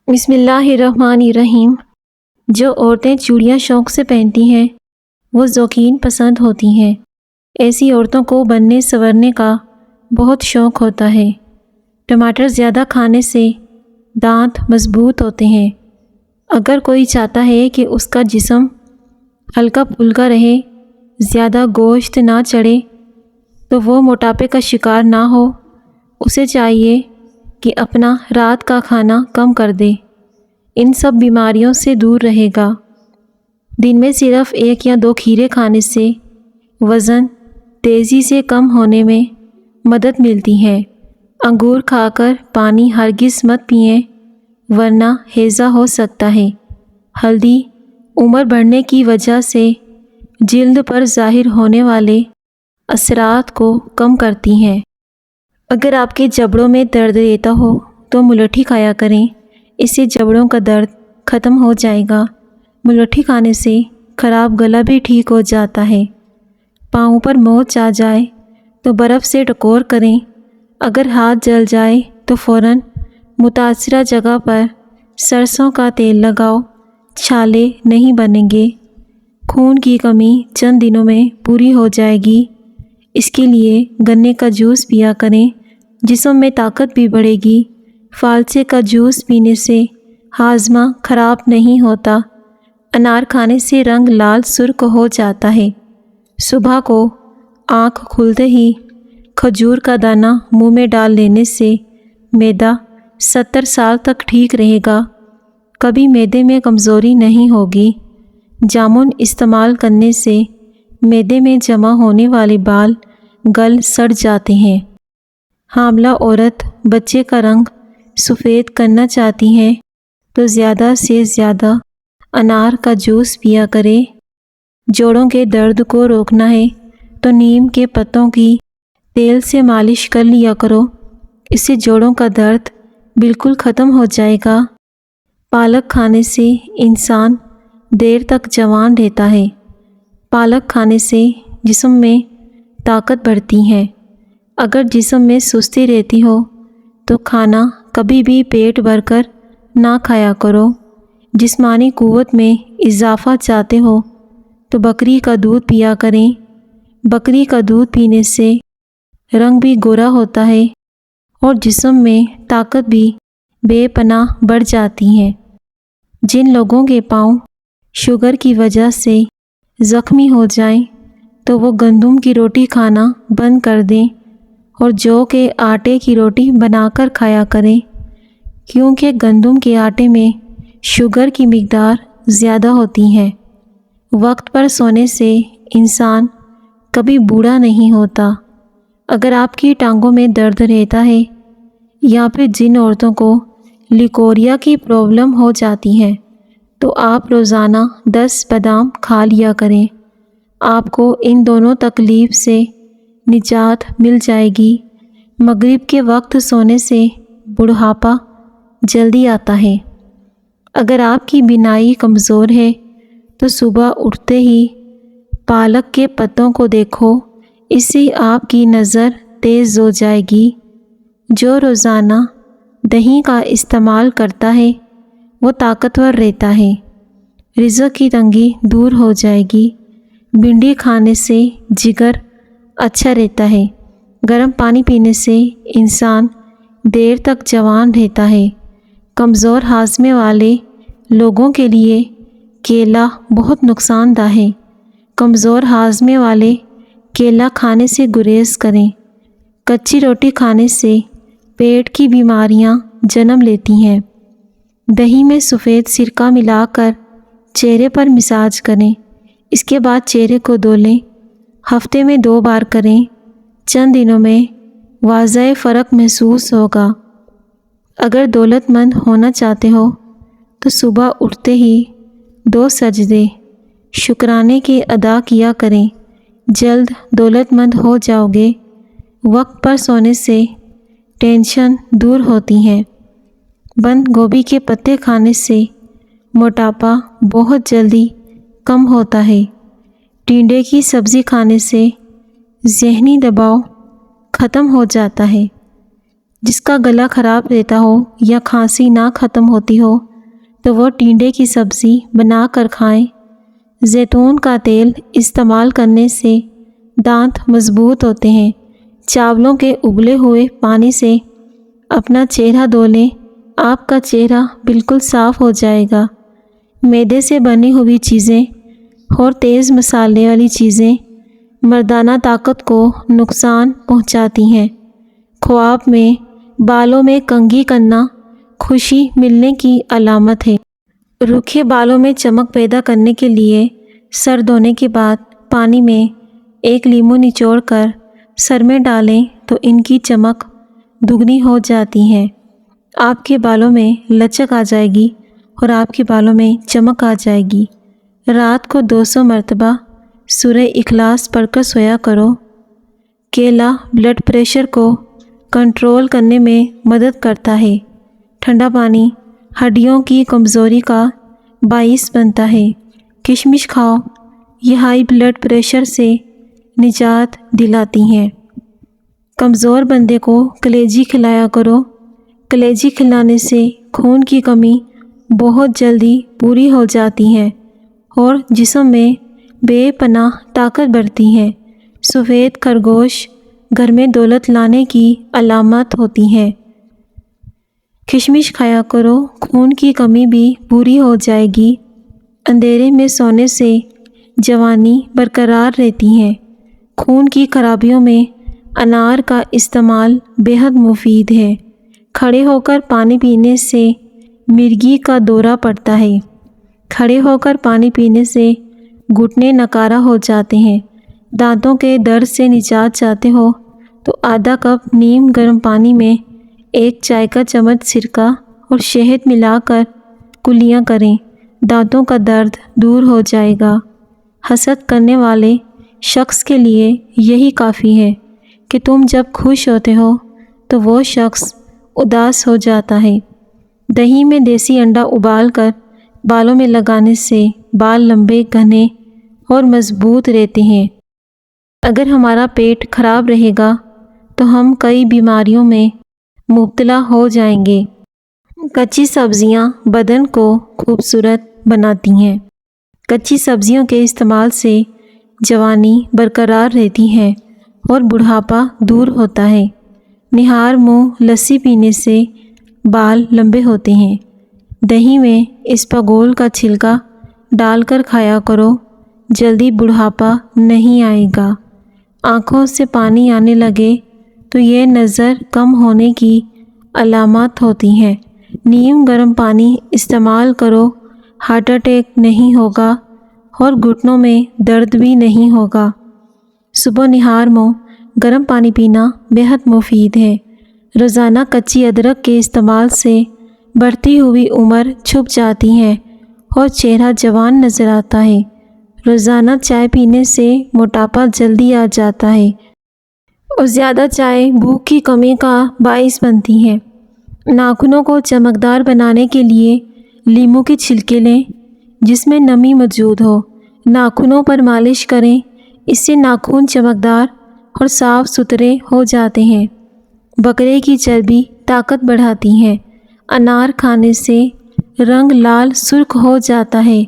بسم اللہ الرحمن الرحیم۔ جو عورتیں چوڑیاں شوق سے پہنتی ہیں وہ ذوقین پسند ہوتی ہیں۔ ایسی عورتوں کو بننے سنورنے کا بہت شوق ہوتا ہے۔ ٹماٹر زیادہ کھانے سے دانت مضبوط ہوتے ہیں۔ اگر کوئی چاہتا ہے کہ اس کا جسم ہلکا پھلکا رہے، زیادہ گوشت نہ چڑھے تو وہ موٹاپے کا شکار نہ ہو، اسے چاہیے کہ اپنا رات کا کھانا کم کر دے۔ ان سب بیماریوں سے دور رہے گا۔ دن میں صرف 1 یا 2 کھیرے کھانے سے وزن تیزی سے کم ہونے میں مدد ملتی ہے۔ انگور کھا کر پانی ہرگز مت پئیں ورنہ ہیضہ ہو سکتا ہے۔ ہلدی عمر بڑھنے کی وجہ سے جلد پر ظاہر ہونے والے اثرات کو کم کرتی ہیں۔ اگر آپ کے جبڑوں میں درد رہتا ہو تو ملٹھی کھایا کریں، اس سے جبڑوں کا درد ختم ہو جائے گا۔ ملٹھی کھانے سے خراب گلا بھی ٹھیک ہو جاتا ہے۔ پاؤں پر موچ آ جائے تو برف سے ٹکور کریں۔ اگر ہاتھ جل جائے تو فوراً متاثرہ جگہ پر سرسوں کا تیل لگاؤ، چھالے نہیں بنیں گے۔ خون کی کمی چند دنوں میں پوری ہو جائے گی۔ اس کے لیے گنے کا جوس پیا کریں، جسم میں طاقت بھی بڑھے گی۔ فالسے کا جوس پینے سے ہاضمہ خراب نہیں ہوتا۔ انار کھانے سے رنگ لال سرخ ہو جاتا ہے۔ صبح کو آنکھ کھلتے ہی کھجور کا دانہ منہ میں ڈال لینے سے معدہ 70 سال تک ٹھیک رہے گا۔ کبھی معدے میں کمزوری نہیں ہوگی۔ جامن استعمال کرنے سے معدے میں جمع ہونے والے بال گل سڑ جاتے ہیں۔ حاملہ عورت بچے کا رنگ سفید کرنا چاہتی ہے تو زیادہ سے زیادہ انار کا جوس پیا کرے۔ جوڑوں کے درد کو روکنا ہے تو نیم کے پتوں کی تیل سے مالش کر لیا کرو، اس سے جوڑوں کا درد بالکل ختم ہو جائے گا۔ پالک کھانے سے انسان دیر تک جوان رہتا ہے۔ پالک کھانے سے جسم میں طاقت بڑھتی ہے۔ اگر جسم میں سستی رہتی ہو تو کھانا کبھی بھی پیٹ بھر کر نہ کھایا کرو۔ جسمانی قوت میں اضافہ چاہتے ہو تو بکری کا دودھ پیا کریں۔ بکری کا دودھ پینے سے رنگ بھی گورا ہوتا ہے اور جسم میں طاقت بھی بے پناہ بڑھ جاتی ہے۔ جن لوگوں کے پاؤں شوگر کی وجہ سے زخمی ہو جائیں تو وہ گندم کی روٹی کھانا بند کر دیں اور جو کے آٹے کی روٹی بنا کر کھایا کریں، کیونکہ گندم کے آٹے میں شوگر کی مقدار زیادہ ہوتی ہے۔ وقت پر سونے سے انسان کبھی بوڑھا نہیں ہوتا۔ اگر آپ کی ٹانگوں میں درد رہتا ہے یا پھر جن عورتوں کو لیکوریا کی پرابلم ہو جاتی ہے تو آپ روزانہ 10 بادام کھا لیا کریں۔ آپ کو ان دونوں تکلیف سے نجات مل جائے گی۔ مغرب کے وقت سونے سے بڑھاپا جلدی آتا ہے۔ اگر آپ کی بینائی کمزور ہے تو صبح اٹھتے ہی پالک کے پتوں کو دیکھو، اس سے آپ کی نظر تیز ہو جائے گی۔ جو روزانہ دہی کا استعمال کرتا ہے وہ طاقتور رہتا ہے۔ رزق کی تنگی دور ہو جائے گی۔ بھنڈی کھانے سے جگر اچھا رہتا ہے۔ گرم پانی پینے سے انسان دیر تک جوان رہتا ہے۔ کمزور ہاضمے والے لوگوں کے لیے کیلا بہت نقصان دہ ہے۔ کمزور ہاضمے والے کیلا کھانے سے گریز کریں۔ کچی روٹی کھانے سے پیٹ کی بیماریاں جنم لیتی ہیں۔ دہی میں سفید سرکہ ملا کر چہرے پر مساج کریں، اس کے بعد چہرے کو دھو لیں۔ ہفتے میں 2 بار کریں۔ چند دنوں میں واضح فرق محسوس ہوگا۔ اگر دولت مند ہونا چاہتے ہو تو صبح اٹھتے ہی 2 سجدے شکرانے کے ادا کیا کریں، جلد دولت مند ہو جاؤ گے۔ وقت پر سونے سے ٹینشن دور ہوتی ہے۔ بند گوبھی کے پتے کھانے سے موٹاپا بہت جلدی کم ہوتا ہے۔ ٹینڈے کی سبزی کھانے سے ذہنی دباؤ ختم ہو جاتا ہے۔ جس کا گلا خراب رہتا ہو یا کھانسی نہ ختم ہوتی ہو تو وہ ٹینڈے کی سبزی بنا کر کھائیں۔ زیتون کا تیل استعمال کرنے سے دانت مضبوط ہوتے ہیں۔ چاولوں کے ابلے ہوئے پانی سے اپنا چہرہ دھو لیں، آپ کا چہرہ بالکل صاف ہو جائے گا۔ میدے سے بنی ہوئی چیزیں اور تیز مسالے والی چیزیں مردانہ طاقت کو نقصان پہنچاتی ہیں۔ خواب میں بالوں میں کنگھی کرنا خوشی ملنے کی علامت ہے۔ روکھے بالوں میں چمک پیدا کرنے کے لیے سر دھونے کے بعد پانی میں ایک لیمو نچوڑ کر سر میں ڈالیں تو ان کی چمک دگنی ہو جاتی ہے۔ آپ کے بالوں میں لچک آ جائے گی اور آپ کے بالوں میں چمک آ جائے گی۔ رات کو 200 مرتبہ سورہ اخلاص پڑھ کر سویا کرو۔ کیلا بلڈ پریشر کو کنٹرول کرنے میں مدد کرتا ہے۔ ٹھنڈا پانی ہڈیوں کی کمزوری کا باعث بنتا ہے۔ کشمش کھاؤ، یہ ہائی بلڈ پریشر سے نجات دلاتی ہیں۔ کمزور بندے کو کلیجی کھلایا کرو۔ کلیجی کھلانے سے خون کی کمی بہت جلدی پوری ہو جاتی ہے اور جسم میں بے پناہ طاقت بڑھتی ہے۔ سفید خرگوش گھر میں دولت لانے کی علامت ہوتی ہے۔ کشمش کھایا کرو، خون کی کمی بھی پوری ہو جائے گی۔ اندھیرے میں سونے سے جوانی برقرار رہتی ہے۔ خون کی خرابیوں میں انار کا استعمال بے حد مفید ہے۔ کھڑے ہو کر پانی پینے سے مرگی کا دورہ پڑتا ہے۔ کھڑے ہو کر پانی پینے سے گھٹنے نکارا ہو جاتے ہیں۔ دانتوں کے درد سے نجات چاہتے ہو تو آدھا کپ نیم گرم پانی میں 1 چائے کا چمچ سرکہ اور شہد ملا کر کلیاں کریں، دانتوں کا درد دور ہو جائے گا۔ حسد کرنے والے شخص کے لیے یہی کافی ہے کہ تم جب خوش ہوتے ہو تو وہ شخص اداس ہو جاتا ہے۔ دہی میں دیسی انڈا ابال کر بالوں میں لگانے سے بال لمبے، گھنے اور مضبوط رہتے ہیں۔ اگر ہمارا پیٹ خراب رہے گا تو ہم کئی بیماریوں میں مبتلا ہو جائیں گے۔ کچی سبزیاں بدن کو خوبصورت بناتی ہیں۔ کچی سبزیوں کے استعمال سے جوانی برقرار رہتی ہے اور بڑھاپا دور ہوتا ہے۔ نہار منہ لسی پینے سے بال لمبے ہوتے ہیں۔ دہی میں اسپاغول کا چھلکا ڈال کر کھایا کرو، جلدی بڑھاپا نہیں آئے گا۔ آنکھوں سے پانی آنے لگے تو یہ نظر کم ہونے کی علامات ہوتی ہیں۔ نیم گرم پانی استعمال کرو، ہارٹ اٹیک نہیں ہوگا اور گھٹنوں میں درد بھی نہیں ہوگا۔ صبح نہار منہ گرم پانی پینا بے حد مفید ہے۔ روزانہ کچی ادرک کے استعمال سے بڑھتی ہوئی عمر چھپ جاتی ہے اور چہرہ جوان نظر آتا ہے۔ روزانہ چائے پینے سے موٹاپا جلدی آ جاتا ہے اور زیادہ چائے بھوک کی کمی کا باعث بنتی ہے۔ ناخنوں کو چمکدار بنانے کے لیے لیموں کے چھلکے لیں جس میں نمی موجود ہو، ناخنوں پر مالش کریں، اس سے ناخن چمکدار اور صاف ستھرے ہو جاتے ہیں۔ بکرے کی چربی طاقت بڑھاتی ہے۔ انار کھانے سے رنگ لال سرخ ہو جاتا ہے۔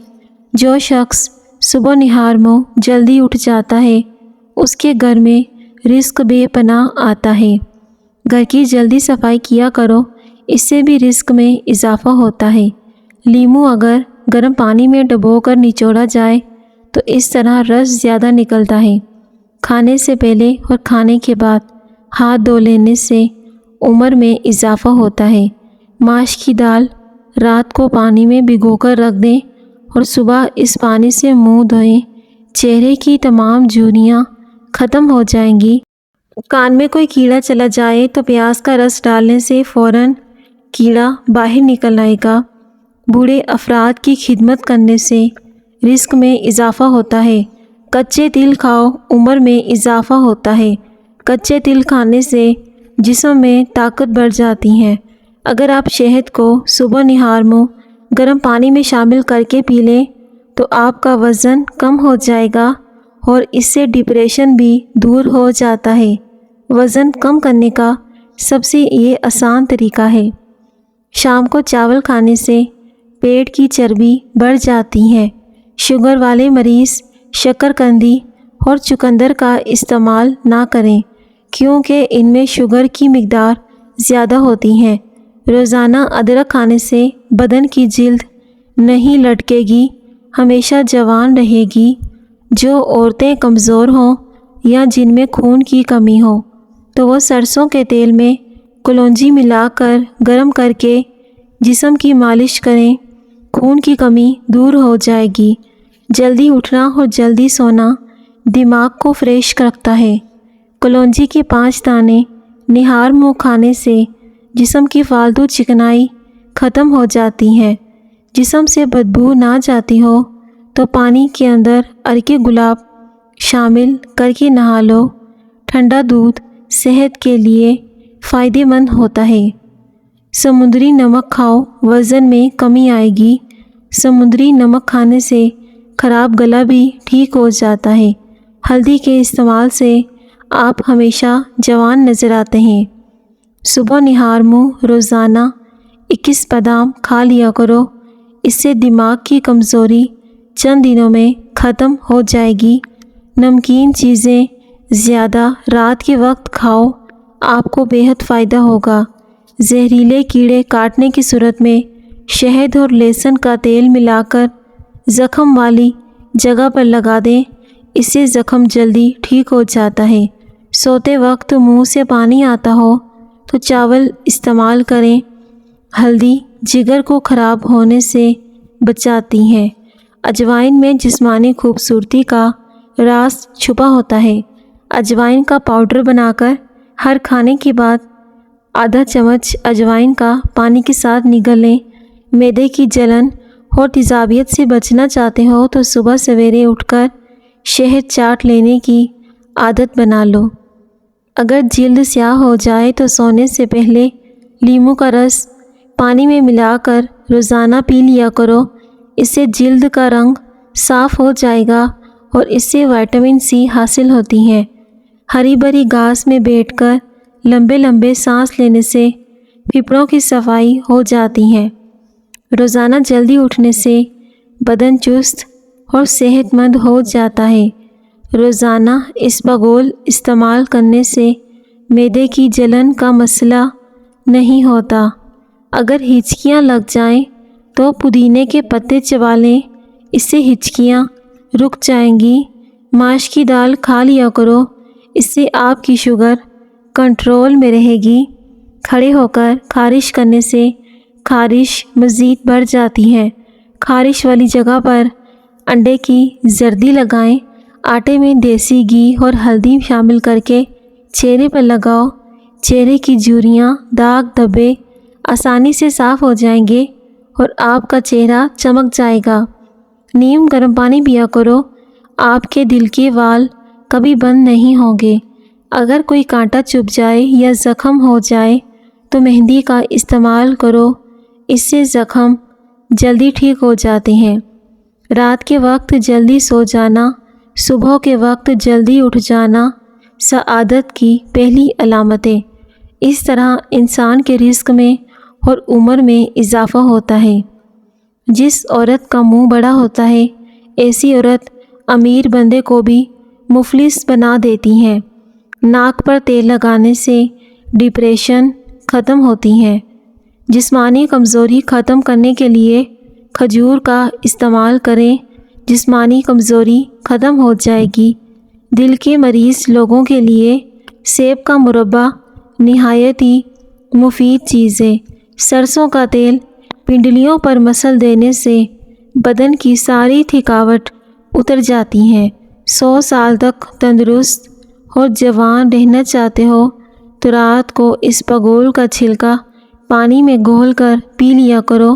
جو شخص صبح نہار منہ جلدی اٹھ جاتا ہے اس کے گھر میں رزق بے پناہ آتا ہے۔ گھر کی جلدی صفائی کیا کرو، اس سے بھی رزق میں اضافہ ہوتا ہے۔ لیموں اگر گرم پانی میں ڈبو کر نچوڑا جائے تو اس طرح رس زیادہ نکلتا ہے۔ کھانے سے پہلے اور کھانے کے بعد ہاتھ دھو لینے سے عمر میں اضافہ ہوتا ہے۔ ماش کی دال رات کو پانی میں بھگو کر رکھ دیں اور صبح اس پانی سے منہ دھوئیں، چہرے کی تمام جھریاں ختم ہو جائیں گی۔ کان میں کوئی کیڑا چلا جائے تو پیاز کا رس ڈالنے سے فوراً کیڑا باہر نکل آئے گا۔ بوڑھے افراد کی خدمت کرنے سے رزق میں اضافہ ہوتا ہے۔ کچے تل کھاؤ، عمر میں اضافہ ہوتا ہے۔ کچے تل کھانے سے جسم میں طاقت بڑھ جاتی ہے۔ اگر آپ شہد کو صبح نہار منہ گرم پانی میں شامل کر کے پی لیں تو آپ کا وزن کم ہو جائے گا اور اس سے ڈپریشن بھی دور ہو جاتا ہے۔ وزن کم کرنے کا سب سے یہ آسان طریقہ ہے۔ شام کو چاول کھانے سے پیٹ کی چربی بڑھ جاتی ہے۔ شوگر والے مریض شکر قندی اور چقندر کا استعمال نہ کریں کیونکہ ان میں شوگر کی مقدار زیادہ ہوتی ہے۔ روزانہ ادرک کھانے سے بدن کی جلد نہیں لٹکے گی، ہمیشہ جوان رہے گی۔ جو عورتیں کمزور ہوں یا جن میں خون کی کمی ہو تو وہ سرسوں کے تیل میں کلونجی ملا کر گرم کر کے جسم کی مالش کریں، خون کی کمی دور ہو جائے گی۔ جلدی اٹھنا اور جلدی سونا دماغ کو فریش رکھتا ہے۔ کلونجی کے 5 دانے نہار منہ کھانے سے جسم کی فالتو چکنائی ختم ہو جاتی ہے۔ جسم سے بدبو نہ جاتی ہو تو پانی کے اندر عرق گلاب شامل کر کے نہا لو۔ ٹھنڈا دودھ صحت کے لیے فائدہ مند ہوتا ہے۔ سمندری نمک کھاؤ، وزن میں کمی آئے گی۔ سمندری نمک کھانے سے خراب گلا بھی ٹھیک ہو جاتا ہے۔ ہلدی کے استعمال سے آپ ہمیشہ جوان نظر آتے ہیں۔ صبح نہار منہ روزانہ 21 بادام کھا لیا کرو، اس سے دماغ کی کمزوری چند دنوں میں ختم ہو جائے گی۔ نمکین چیزیں زیادہ رات کے وقت کھاؤ، آپ کو بہت فائدہ ہوگا۔ زہریلے کیڑے کاٹنے کی صورت میں شہد اور لہسن کا تیل ملا کر زخم والی جگہ پر لگا دیں، اس سے زخم جلدی ٹھیک ہو جاتا ہے۔ سوتے وقت منہ سے پانی آتا ہو تو چاول استعمال کریں۔ ہلدی جگر کو خراب ہونے سے بچاتی ہے۔ اجوائن میں جسمانی خوبصورتی کا راز چھپا ہوتا ہے۔ اجوائن کا پاؤڈر بنا کر ہر کھانے کے بعد آدھا چمچ اجوائن کا پانی کے ساتھ نگل لیں۔ معدے کی جلن اور تیزابیت سے بچنا چاہتے ہو تو صبح سویرے اٹھ کر شہد چاٹ لینے کی عادت بنا لو۔ اگر جلد سیاہ ہو جائے تو سونے سے پہلے لیموں کا رس پانی میں ملا کر روزانہ پی لیا کرو، اس سے جلد کا رنگ صاف ہو جائے گا اور اس سے وٹامن سی حاصل ہوتی ہے۔ ہری بھری گھاس میں بیٹھ کر لمبے لمبے سانس لینے سے پھیپھڑوں کی صفائی ہو جاتی ہے۔ روزانہ جلدی اٹھنے سے بدن چست اور صحت مند ہو جاتا ہے۔ روزانہ اسپاگول استعمال کرنے سے معدے کی جلن کا مسئلہ نہیں ہوتا۔ اگر ہچکیاں لگ جائیں تو پودینے کے پتے چبا لیں، اس سے ہچکیاں رک جائیں گی۔ ماش کی دال کھا لیا کرو، اس سے آپ کی شوگر کنٹرول میں رہے گی۔ کھڑے ہو کر خارش کرنے سے خارش مزید بڑھ جاتی ہے۔ خارش والی جگہ پر انڈے کی زردی لگائیں، آٹے میں دیسی گھی اور ہلدی شامل کر کے چہرے پر لگاؤ۔ چہرے کی جھریاں، داغ دھبے آسانی سے صاف ہو جائیں گے اور آپ کا چہرہ چمک جائے گا۔ نیم گرم پانی پیا کرو، آپ کے دل کے وال کبھی بند نہیں ہوں گے۔ اگر کوئی کانٹا چبھ جائے یا زخم ہو جائے تو مہندی کا استعمال کرو، اس سے زخم جلدی ٹھیک ہو جاتے ہیں۔ رات کے وقت جلدی سو جانا، صبح کے وقت جلدی اٹھ جانا سعادت کی پہلی علامت ہے۔ اس طرح انسان کے رزق میں اور عمر میں اضافہ ہوتا ہے۔ جس عورت کا منہ بڑا ہوتا ہے، ایسی عورت امیر بندے کو بھی مفلس بنا دیتی ہے۔ ناک پر تیل لگانے سے ڈپریشن ختم ہوتی ہے۔ جسمانی کمزوری ختم کرنے کے لیے کھجور کا استعمال کریں، جسمانی کمزوری ختم ہو جائے گی۔ دل کے مریض لوگوں کے لیے سیب کا مربع نہایت ہی مفید چیز ہے۔ سرسوں کا تیل پنڈلیوں پر مسل دینے سے بدن کی ساری تھکاوٹ اتر جاتی ہے۔ 100 سال تک تندرست اور جوان رہنا چاہتے ہو تو رات کو اسپاگول کا چھلکا پانی میں گھول کر پی لیا کرو۔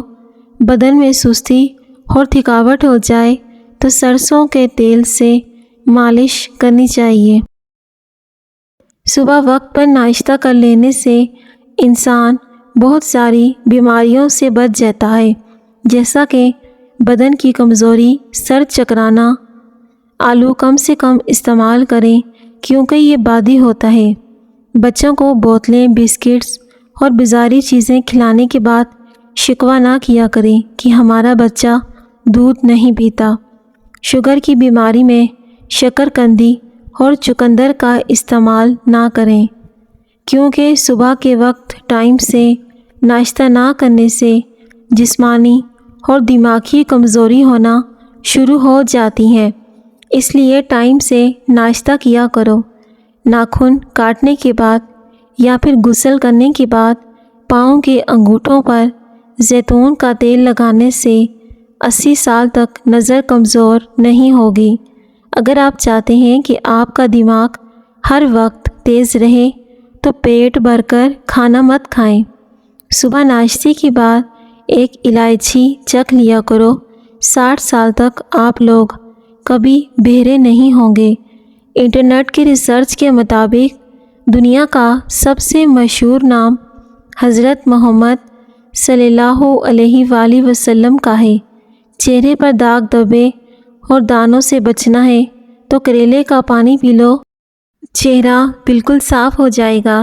بدن میں سستی اور تھکاوٹ ہو جائے تو سرسوں کے تیل سے مالش کرنی چاہیے۔ صبح وقت پر ناشتہ کر لینے سے انسان بہت ساری بیماریوں سے بچ جاتا ہے، جیسا کہ بدن کی کمزوری، سر چکرانا۔ آلو کم سے کم استعمال کریں کیونکہ یہ بادی ہوتا ہے۔ بچوں کو بوتلیں، بسکٹس اور بازاری چیزیں کھلانے کے بعد شکوہ نہ کیا کریں کہ ہمارا بچہ دودھ نہیں پیتا۔ شوگر کی بیماری میں شکرکندی اور چقندر کا استعمال نہ کریں، کیونکہ صبح کے وقت ٹائم سے ناشتہ نہ کرنے سے جسمانی اور دماغی کمزوری ہونا شروع ہو جاتی ہے۔ اس لیے ٹائم سے ناشتہ کیا کرو۔ ناخن کاٹنے کے بعد یا پھر غسل کرنے کے بعد پاؤں کے انگوٹھوں پر زیتون کا تیل لگانے سے 80 سال تک نظر کمزور نہیں ہوگی۔ اگر آپ چاہتے ہیں کہ آپ کا دماغ ہر وقت تیز رہے تو پیٹ بھر کر کھانا مت کھائیں۔ صبح ناشتے کے بعد ایک الائچی چکھ لیا کرو۔ 60 سال تک آپ لوگ کبھی بہرے نہیں ہوں گے۔ انٹرنیٹ کی ریسرچ کے مطابق دنیا کا سب سے مشہور نام حضرت محمد صلی اللہ علیہ وآلہ وسلم کا ہے۔ چہرے پر داغ دھبے اور دانوں سے بچنا ہے تو کریلے کا پانی پی لو، چہرہ بالکل صاف ہو جائے گا۔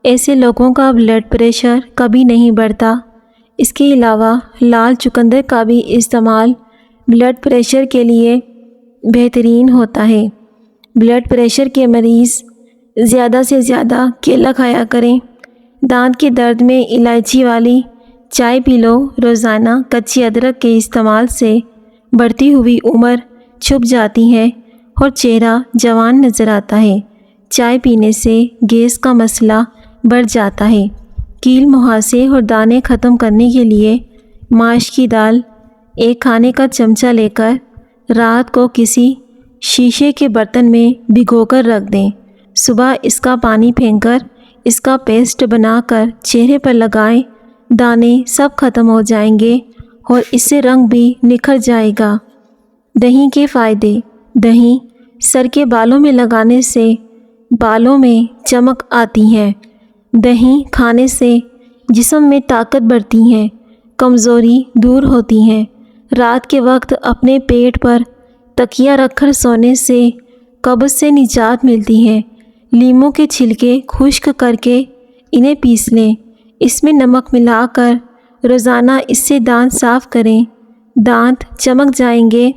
ایسے لوگوں کا بلڈ پریشر کبھی نہیں بڑھتا۔ اس کے علاوہ لال چقندر کا بھی استعمال بلڈ پریشر کے لیے بہترین ہوتا ہے۔ بلڈ پریشر کے مریض زیادہ سے زیادہ کیلا کھایا کریں۔ دانت کے درد میں الائچی والی چائے پی لو۔ روزانہ کچی ادرک کے استعمال سے بڑھتی ہوئی عمر چھپ جاتی ہے اور چہرہ جوان نظر آتا ہے۔ چائے پینے سے گیس کا مسئلہ بڑھ جاتا ہے۔ کیل، مہاسے اور دانے ختم کرنے کے لیے ماش کی دال ایک کھانے کا چمچہ لے کر رات کو کسی شیشے کے برتن میں بھگو کر رکھ دیں۔ صبح اس کا پانی پھینک کر اس کا پیسٹ بنا کر چہرے پر لگائیں۔ دانے سب ختم ہو جائیں گے اور اس سے رنگ بھی نکھر جائے گا۔ دہی کے فائدے۔ دہی سر کے بالوں میں لگانے سے بالوں میں چمک آتی ہے۔ دہی کھانے سے جسم میں طاقت بڑھتی ہے، کمزوری دور ہوتی ہے۔ رات کے وقت اپنے پیٹ پر تکیہ رکھ کر سونے سے قبض سے نجات ملتی ہے۔ لیموں کے چھلکے خشک کر کے انہیں پیس لیں، اس میں نمک ملا کر روزانہ اس سے دانت صاف کریں۔ دانت چمک جائیں گے۔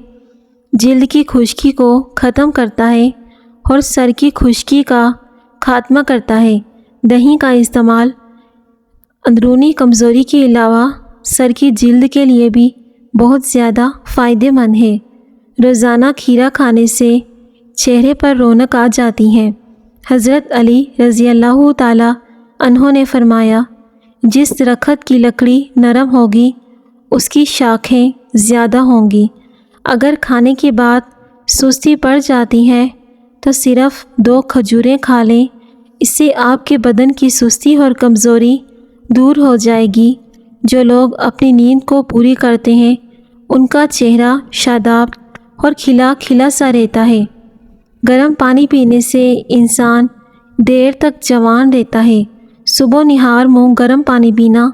جلد کی خشکی کو ختم کرتا ہے اور سر کی خشکی کا خاتمہ کرتا ہے۔ دہی کا استعمال اندرونی کمزوری کے علاوہ سر کی جلد کے لیے بھی بہت زیادہ فائدہ مند ہے۔ روزانہ کھیرا کھانے سے چہرے پر رونق آ جاتی ہے۔ حضرت علی رضی اللہ تعالی عنہ نے فرمایا، جس درخت کی لکڑی نرم ہوگی اس کی شاخیں زیادہ ہوں گی۔ اگر کھانے کے بعد سستی پڑ جاتی ہے تو صرف 2 کھجوریں کھا لیں، اس سے آپ کے بدن کی سستی اور کمزوری دور ہو جائے گی۔ جو لوگ اپنی نیند کو پوری کرتے ہیں ان کا چہرہ شاداب اور کھلا کھلا سا رہتا ہے۔ گرم پانی پینے سے انسان دیر تک جوان رہتا ہے۔ صبح نہار منہ گرم پانی پینا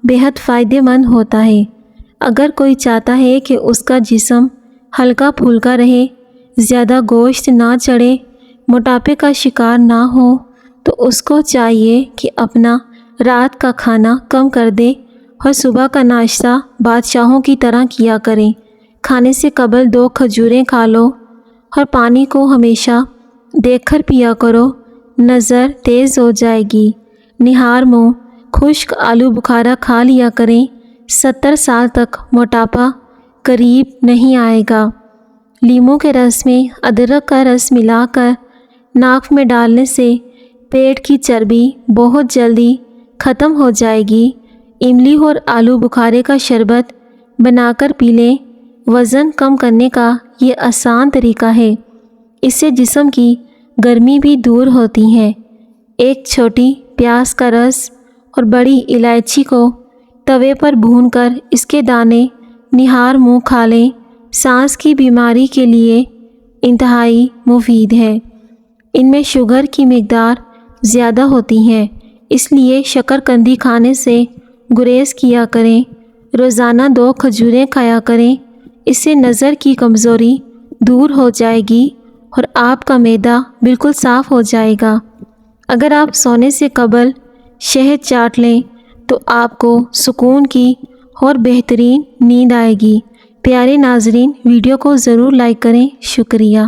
بہت فائدہ مند ہوتا ہے۔ اگر کوئی چاہتا ہے کہ اس کا جسم ہلکا پھولکا رہے، زیادہ گوشت نہ چڑھے، موٹاپے کا شکار نہ ہو، تو اس کو چاہیے کہ اپنا رات کا کھانا کم کر دے اور صبح کا ناشتہ بادشاہوں کی طرح کیا کریں۔ کھانے سے قبل 2 کھجوریں کھا لو اور پانی کو ہمیشہ دیکھ کر پیا کرو، نظر تیز ہو جائے گی۔ نہار منہ خشک آلو بخارا کھا لیا کریں۔ 70 سال تک موٹاپا قریب نہیں آئے گا۔ لیموں کے رس میں ادرک کا رس ملا کر ناک میں ڈالنے سے پیٹ کی چربی بہت جلدی ختم ہو جائے گی۔ املی اور آلو بخارے کا شربت بنا کر پی لیں۔ وزن کم کرنے کا یہ آسان طریقہ ہے۔ اس سے جسم کی گرمی بھی دور ہوتی ہے۔ ایک چھوٹی پیاز کا رس اور بڑی الائچی کو توے پر بھون کر اس کے دانے نہار منہ کھا لیں۔ سانس کی بیماری کے لیے انتہائی مفید ہے۔ ان میں شوگر کی مقدار زیادہ ہوتی ہے، اس لیے شکرکندی کھانے سے گریز کیا کریں۔ روزانہ 2 کھجوریں کھایا کریں، اس سے نظر کی کمزوری دور ہو جائے گی اور آپ کا معدہ بالکل صاف ہو جائے گا۔ اگر آپ سونے سے قبل شہد چاٹ لیں تو آپ کو سکون کی اور بہترین نیند آئے گی۔ پیارے ناظرین، ویڈیو کو ضرور لائک کریں۔ شکریہ۔